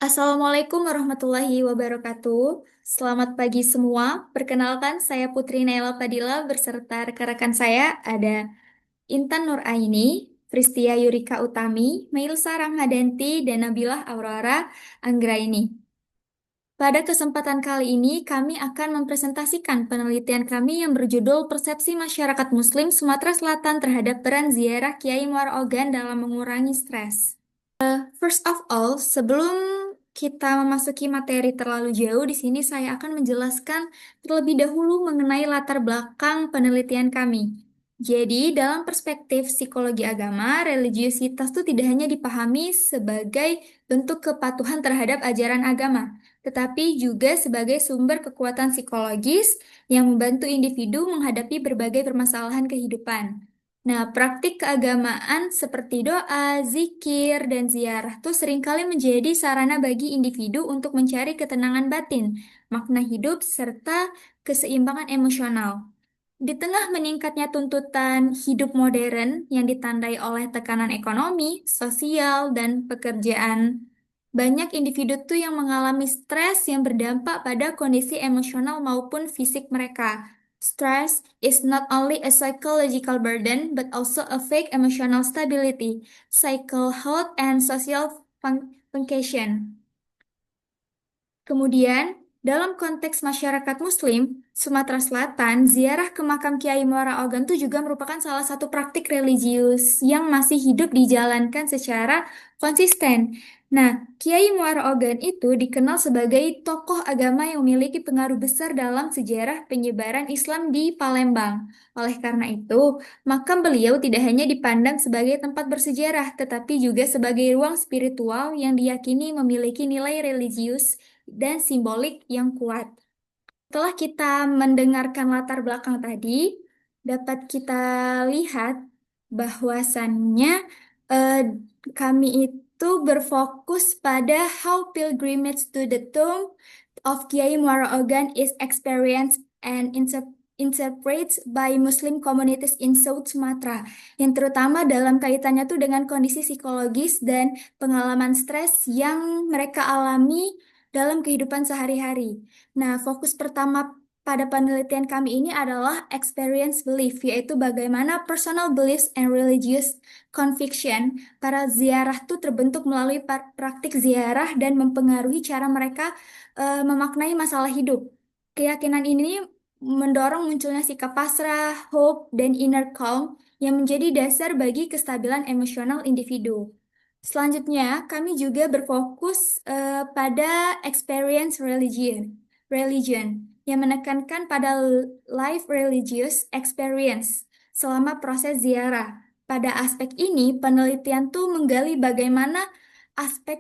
Assalamualaikum warahmatullahi wabarakatuh. Selamat pagi semua. Perkenalkan, saya Putri Naila Fadila beserta rekan-rekan saya ada Intan Nuraini, Pristia Yurika Utami, Mailsa Rahmadanti, dan Nabilah Aurora Anggraini. Pada kesempatan kali ini, kami akan mempresentasikan penelitian kami yang berjudul Persepsi Masyarakat Muslim Sumatera Selatan terhadap peran ziarah Kiai Muar Ogan dalam mengurangi stres. First of all, sebelum kita memasuki materi terlalu jauh, di sini saya akan menjelaskan terlebih dahulu mengenai latar belakang penelitian kami. Jadi, dalam perspektif psikologi agama, religiusitas itu tidak hanya dipahami sebagai bentuk kepatuhan terhadap ajaran agama, tetapi juga sebagai sumber kekuatan psikologis yang membantu individu menghadapi berbagai permasalahan kehidupan. Nah, praktik keagamaan seperti doa, zikir, dan ziarah tuh seringkali menjadi sarana bagi individu untuk mencari ketenangan batin, makna hidup, serta keseimbangan emosional. Di tengah meningkatnya tuntutan hidup modern yang ditandai oleh tekanan ekonomi, sosial, dan pekerjaan, banyak individu tuh yang mengalami stres yang berdampak pada kondisi emosional maupun fisik mereka. Stress is not only a psychological burden, but also affect emotional stability, psychical health, and social function. Kemudian, dalam konteks masyarakat Muslim, Sumatera Selatan, ziarah ke makam Kiai Muara Ogan itu juga merupakan salah satu praktik religius yang masih hidup dijalankan secara konsisten. Nah, Kiai Muara Ogan itu dikenal sebagai tokoh agama yang memiliki pengaruh besar dalam sejarah penyebaran Islam di Palembang. Oleh karena itu, makam beliau tidak hanya dipandang sebagai tempat bersejarah, tetapi juga sebagai ruang spiritual yang diyakini memiliki nilai religius dan simbolik yang kuat. Setelah kita mendengarkan latar belakang tadi, dapat kita lihat bahwasannya eh, kami itu berfokus pada how pilgrimage to the tomb of Kiai Muara Ogan is experienced and interpreted by Muslim communities in South Sumatra, yang terutama dalam kaitannya tuh dengan kondisi psikologis dan pengalaman stres yang mereka alami dalam kehidupan sehari-hari. Nah, fokus pertama pada penelitian kami ini adalah experience belief, yaitu bagaimana personal beliefs and religious conviction para ziarah itu terbentuk melalui praktik ziarah dan mempengaruhi cara mereka memaknai masalah hidup. Keyakinan ini mendorong munculnya sikap pasrah, hope, dan inner calm yang menjadi dasar bagi kestabilan emosional individu. Selanjutnya, kami juga berfokus pada experience religion yang menekankan pada life religious experience selama proses ziarah. Pada aspek ini, penelitian tuh menggali aspek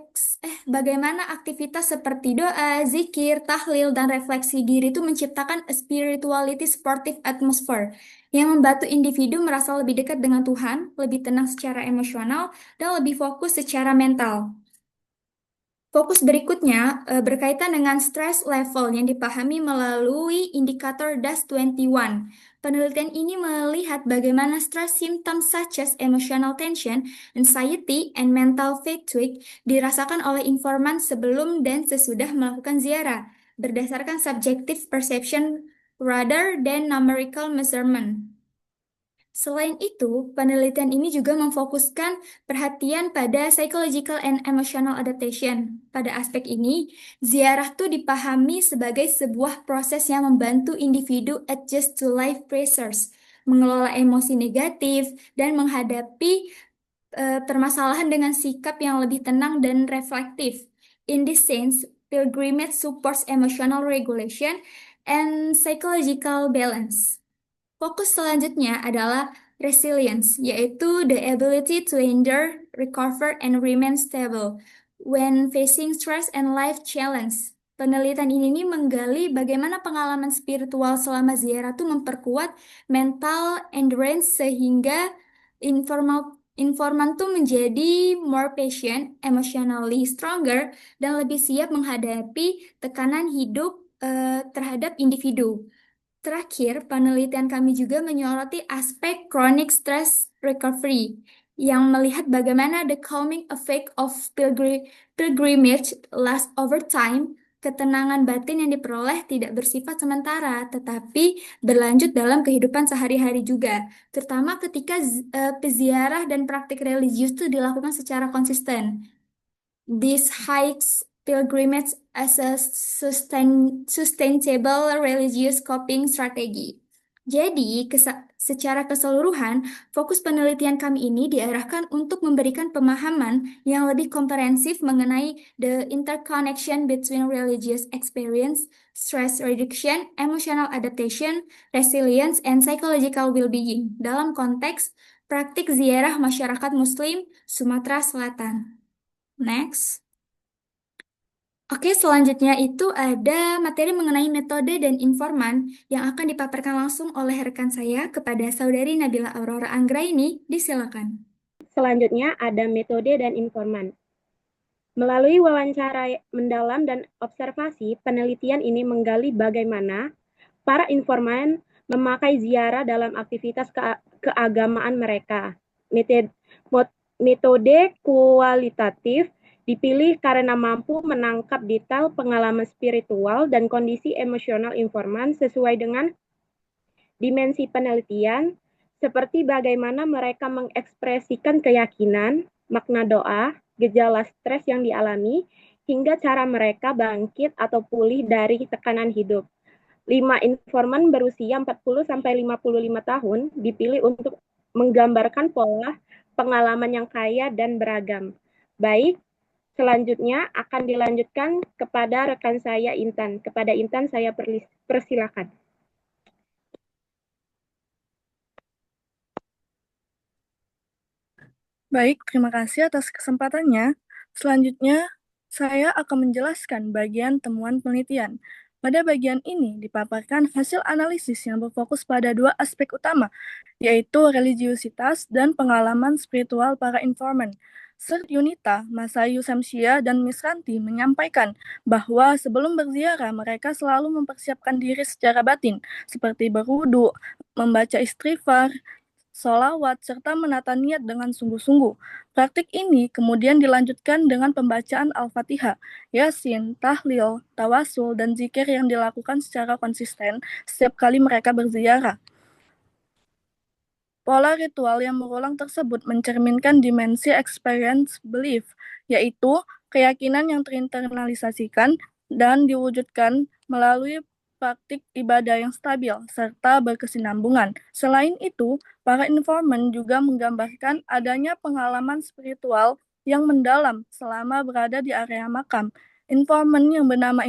bagaimana aktivitas seperti doa, zikir, tahlil, dan refleksi diri itu menciptakan a spirituality supportive atmosphere yang membantu individu merasa lebih dekat dengan Tuhan, lebih tenang secara emosional, dan lebih fokus secara mental. Fokus berikutnya berkaitan dengan stress level yang dipahami melalui indikator DAS-21. Penelitian ini melihat bagaimana stress symptoms such as emotional tension, anxiety, and mental fatigue dirasakan oleh informan sebelum dan sesudah melakukan ziarah, berdasarkan subjective perception rather than numerical measurement. Selain itu, penelitian ini juga memfokuskan perhatian pada psychological and emotional adaptation. Pada aspek ini, ziarah tuh dipahami sebagai sebuah proses yang membantu individu adjust to life pressures, mengelola emosi negatif, dan menghadapi permasalahan dengan sikap yang lebih tenang dan reflektif. In this sense, pilgrimage supports emotional regulation and psychological balance. Fokus selanjutnya adalah resilience, yaitu the ability to endure, recover, and remain stable when facing stress and life challenge. Penelitian ini menggali bagaimana pengalaman spiritual selama ziarah itu memperkuat mental endurance sehingga informan tuh menjadi more patient, emotionally stronger, dan lebih siap menghadapi tekanan hidup terhadap individu. Terakhir, penelitian kami juga menyoroti aspek chronic stress recovery, yang melihat bagaimana the calming effect of pilgrimage lasts over time. Ketenangan batin yang diperoleh tidak bersifat sementara, tetapi berlanjut dalam kehidupan sehari-hari juga, terutama ketika peziarah dan praktik religius itu dilakukan secara konsisten. This hikes pilgrimage as a sustainable religious coping strategy. Jadi, secara keseluruhan, fokus penelitian kami ini diarahkan untuk memberikan pemahaman yang lebih komprehensif mengenai the interconnection between religious experience, stress reduction, emotional adaptation, resilience, and psychological well-being dalam konteks praktik ziarah masyarakat Muslim Sumatera Selatan. Next. Oke, selanjutnya itu ada materi mengenai metode dan informan yang akan dipaparkan langsung oleh rekan saya kepada Saudari Nabila Aurora Anggraini. Disilakan. Selanjutnya ada metode dan informan. Melalui wawancara mendalam dan observasi, penelitian ini menggali bagaimana para informan memakai ziarah dalam aktivitas keagamaan mereka. Metode kualitatif dipilih karena mampu menangkap detail pengalaman spiritual dan kondisi emosional informan sesuai dengan dimensi penelitian, seperti bagaimana mereka mengekspresikan keyakinan, makna doa, gejala stres yang dialami, hingga cara mereka bangkit atau pulih dari tekanan hidup. 5 informan berusia 40-55 tahun dipilih untuk menggambarkan pola pengalaman yang kaya dan beragam. Baik, selanjutnya akan dilanjutkan kepada rekan saya Intan. Kepada Intan saya persilakan. Baik, terima kasih atas kesempatannya. Selanjutnya, saya akan menjelaskan bagian temuan penelitian. Pada bagian ini dipaparkan hasil analisis yang berfokus pada dua aspek utama, yaitu religiusitas dan pengalaman spiritual para informan. Sert Yunita, Masayu Samsia, dan Misranti menyampaikan bahwa sebelum berziarah mereka selalu mempersiapkan diri secara batin, seperti berwudu, membaca istighfar, sholawat, serta menata niat dengan sungguh-sungguh. Praktik ini kemudian dilanjutkan dengan pembacaan Al-Fatihah, Yasin, Tahlil, Tawasul, dan zikir yang dilakukan secara konsisten setiap kali mereka berziarah. Pola ritual yang berulang tersebut mencerminkan dimensi experience belief, yaitu keyakinan yang terinternalisasikan dan diwujudkan melalui praktik ibadah yang stabil serta berkesinambungan. Selain itu, para informan juga menggambarkan adanya pengalaman spiritual yang mendalam selama berada di area makam. Informan yang bernama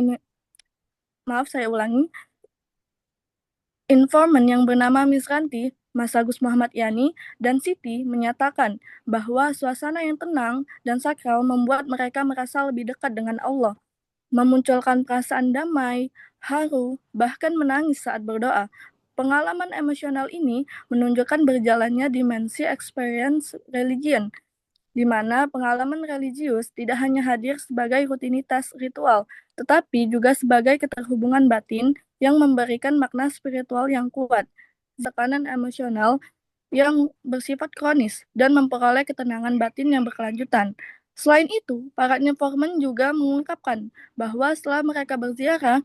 Informan yang bernama Misranti, Mas Agus Muhammad Yani, dan Siti menyatakan bahwa suasana yang tenang dan sakral membuat mereka merasa lebih dekat dengan Allah, memunculkan perasaan damai, haru, bahkan menangis saat berdoa. Pengalaman emosional ini menunjukkan berjalannya dimensi experience religion, di mana pengalaman religius tidak hanya hadir sebagai rutinitas ritual, tetapi juga sebagai keterhubungan batin yang memberikan makna spiritual yang kuat, tekanan emosional yang bersifat kronis, dan memperoleh ketenangan batin yang berkelanjutan. Selain itu, para informan juga mengungkapkan bahwa setelah mereka berziarah,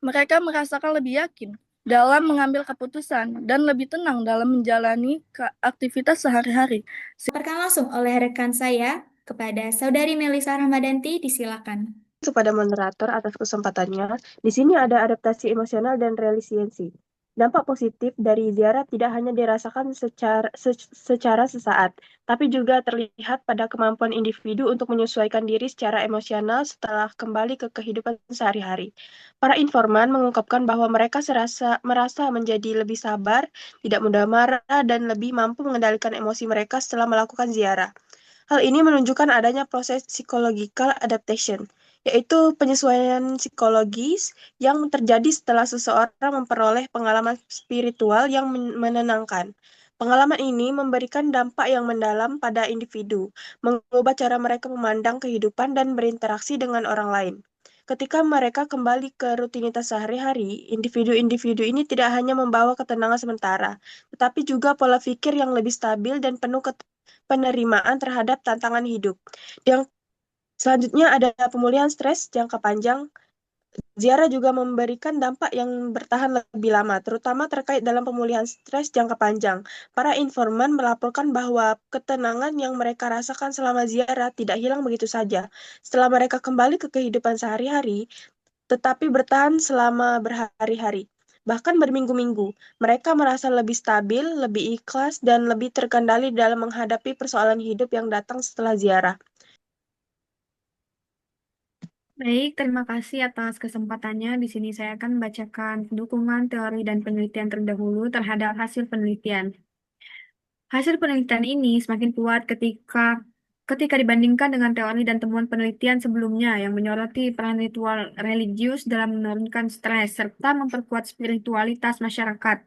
mereka merasakan lebih yakin dalam mengambil keputusan dan lebih tenang dalam menjalani aktivitas sehari-hari. Dipaparkan langsung oleh rekan saya kepada Saudari Melisa Rahmadanti. Disilakan. Kepada moderator atas kesempatannya. Di sini ada adaptasi emosional dan resiliensi. Dampak positif dari ziarah tidak hanya dirasakan secara sesaat, tapi juga terlihat pada kemampuan individu untuk menyesuaikan diri secara emosional setelah kembali ke kehidupan sehari-hari. Para informan mengungkapkan bahwa mereka merasa menjadi lebih sabar, tidak mudah marah, dan lebih mampu mengendalikan emosi mereka setelah melakukan ziarah. Hal ini menunjukkan adanya proses psychological adaptation, yaitu penyesuaian psikologis yang terjadi setelah seseorang memperoleh pengalaman spiritual yang menenangkan. Pengalaman ini memberikan dampak yang mendalam pada individu, mengubah cara mereka memandang kehidupan dan berinteraksi dengan orang lain. Ketika mereka kembali ke rutinitas sehari-hari, individu-individu ini tidak hanya membawa ketenangan sementara, tetapi juga pola pikir yang lebih stabil dan penuh penerimaan terhadap tantangan hidup. Yang selanjutnya ada pemulihan stres jangka panjang. Ziarah juga memberikan dampak yang bertahan lebih lama, terutama terkait dalam pemulihan stres jangka panjang. Para informan melaporkan bahwa ketenangan yang mereka rasakan selama ziarah tidak hilang begitu saja. Setelah mereka kembali ke kehidupan sehari-hari, tetapi bertahan selama berhari-hari, bahkan berminggu-minggu. Mereka merasa lebih stabil, lebih ikhlas, dan lebih terkendali dalam menghadapi persoalan hidup yang datang setelah ziarah. Baik, terima kasih atas kesempatannya. Di sini saya akan membacakan dukungan teori dan penelitian terdahulu terhadap hasil penelitian. Hasil penelitian ini semakin kuat ketika dibandingkan dengan teori dan temuan penelitian sebelumnya yang menyoroti peran ritual religius dalam menurunkan stres serta memperkuat spiritualitas masyarakat.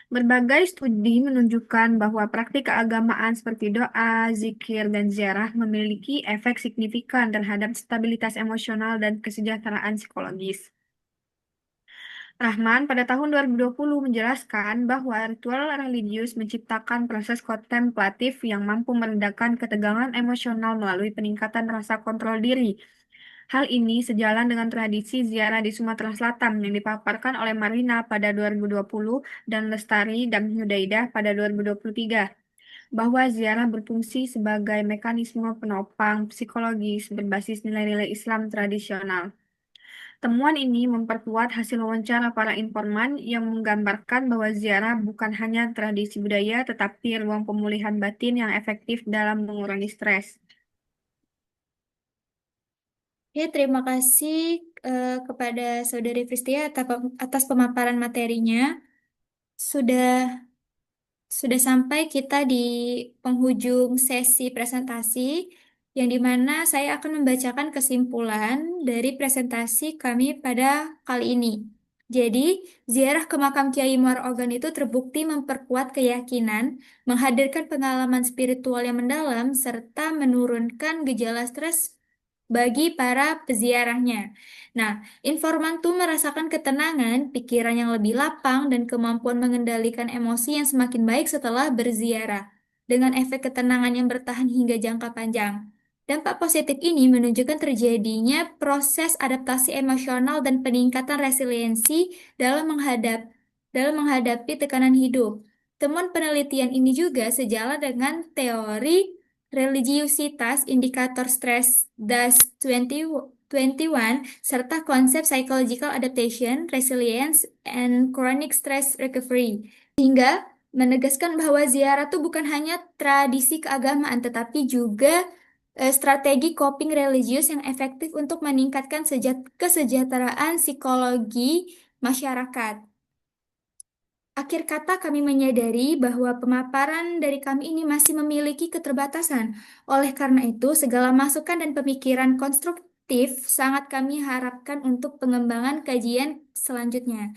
Berbagai studi menunjukkan bahwa praktik keagamaan seperti doa, zikir, dan ziarah memiliki efek signifikan terhadap stabilitas emosional dan kesejahteraan psikologis. Rahman pada tahun 2020 menjelaskan bahwa ritual religius menciptakan proses kontemplatif yang mampu meredakan ketegangan emosional melalui peningkatan rasa kontrol diri. Hal ini sejalan dengan tradisi ziarah di Sumatera Selatan yang dipaparkan oleh Marina pada 2020 dan Lestari dan Hudaidah pada 2023, bahwa ziarah berfungsi sebagai mekanisme penopang psikologis berbasis nilai-nilai Islam tradisional. Temuan ini memperkuat hasil wawancara para informan yang menggambarkan bahwa ziarah bukan hanya tradisi budaya, tetapi ruang pemulihan batin yang efektif dalam mengurangi stres. Ya, terima kasih kepada Saudari Pristia atas pemaparan materinya. Sudah sampai kita di penghujung sesi presentasi, yang dimana saya akan membacakan kesimpulan dari presentasi kami pada kali ini. Jadi, ziarah ke makam Kiai Muar Ogan itu terbukti memperkuat keyakinan, menghadirkan pengalaman spiritual yang mendalam, serta menurunkan gejala stres bagi para peziarahnya. Nah, informan tuh merasakan ketenangan, pikiran yang lebih lapang, dan kemampuan mengendalikan emosi yang semakin baik setelah berziarah, dengan efek ketenangan yang bertahan hingga jangka panjang. Dampak positif ini menunjukkan terjadinya proses adaptasi emosional dan peningkatan resiliensi dalam menghadapi tekanan hidup. Temuan penelitian ini juga sejalan dengan teori religiusitas indikator stres DAS-21 serta konsep psychological adaptation, resilience, and chronic stress recovery. Sehingga menegaskan bahwa ziarah itu bukan hanya tradisi keagamaan, tetapi juga strategi coping religius yang efektif untuk meningkatkan kesejahteraan psikologi masyarakat. Akhir kata, kami menyadari bahwa pemaparan dari kami ini masih memiliki keterbatasan. Oleh karena itu, segala masukan dan pemikiran konstruktif sangat kami harapkan untuk pengembangan kajian selanjutnya.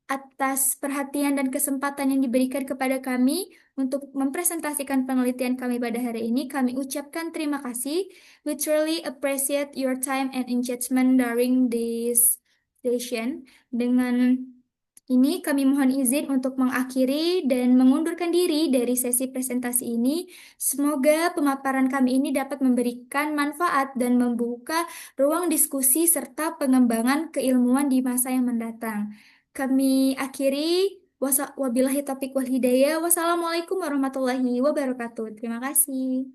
Atas perhatian dan kesempatan yang diberikan kepada kami untuk mempresentasikan penelitian kami pada hari ini, kami ucapkan terima kasih. We truly appreciate your time and engagement during this session. Dengan ini kami mohon izin untuk mengakhiri dan mengundurkan diri dari sesi presentasi ini. Semoga pemaparan kami ini dapat memberikan manfaat dan membuka ruang diskusi serta pengembangan keilmuan di masa yang mendatang. Kami akhiri. Wabillahi taufiq wal hidayah. Wassalamualaikum warahmatullahi wabarakatuh. Terima kasih.